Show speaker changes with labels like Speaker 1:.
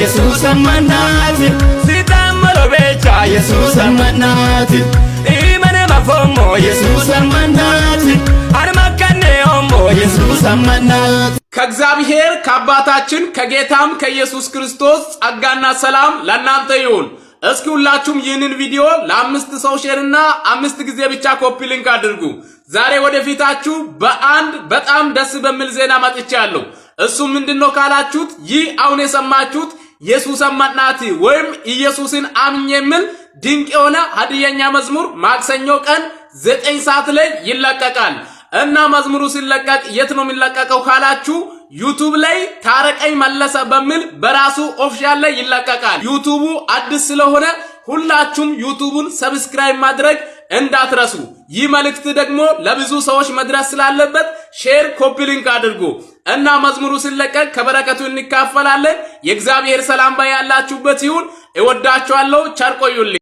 Speaker 1: ኢየሱስ አማናት ሲታመሮ ቤቻ ኢየሱስ አማናት ኢመነ ማፎሞ ኢየሱስ አማናት አርማከነ ኦሞ ኢየሱስ አማናት
Speaker 2: ከእግዚአብሔር ከአባታችን ከጌታም ከኢየሱስ ክርስቶስ ጸጋና ሰላም ለእናንተ ይሁን። እስኪ ሁላችሁም ይህንን ቪዲዮ ለአምስት ሰው ሼርና 5 ጊዜ ብቻ ኮፒ ሊንክ አድርጉ። ዛሬ ወደፊታችሁ በአንድ በጣም ደስ በሚል ዜና መጥቻለሁ። እሱ ምንድነው ካላችሁት ይህ አሁን የሰማችሁት ኢየሱስ አማናት ወይም ኢየሱስን አምኜ የሚል ድንቅ የሆነ ሀዲየኛ መዝሙር ማክሰኞ ቀን 9 ሰዓት ላይ ይለቀቃል። እና መዝሙሩ ሲለቀቅ የት ነው የሚለቀቀው ካላችሁ ዩቲዩብ ላይ ታረቀኝ መለሰ በሚል በራሱ ኦፊሻል ላይ ይለቀቃል። ዩቲዩቡ አዲስ ስለሆነ ሁላችሁም ዩቲዩቡን ሰብስክራይብ ማድረግ እንዳትረሱ። ይህ መልእክት ደግሞ ለብዙ ሰዎች መድረስ ስላለበት ሼር ኮፒ ሊንክ አድርጉ እና መዝሙሩ ሲለቀቅ ከበረከቱ እንካፈላለን። የእግዚአብሔር ሰላም ባያላችሁበት ይሁን። እወዳችኋለሁ። ቸር ቆዩልኝ።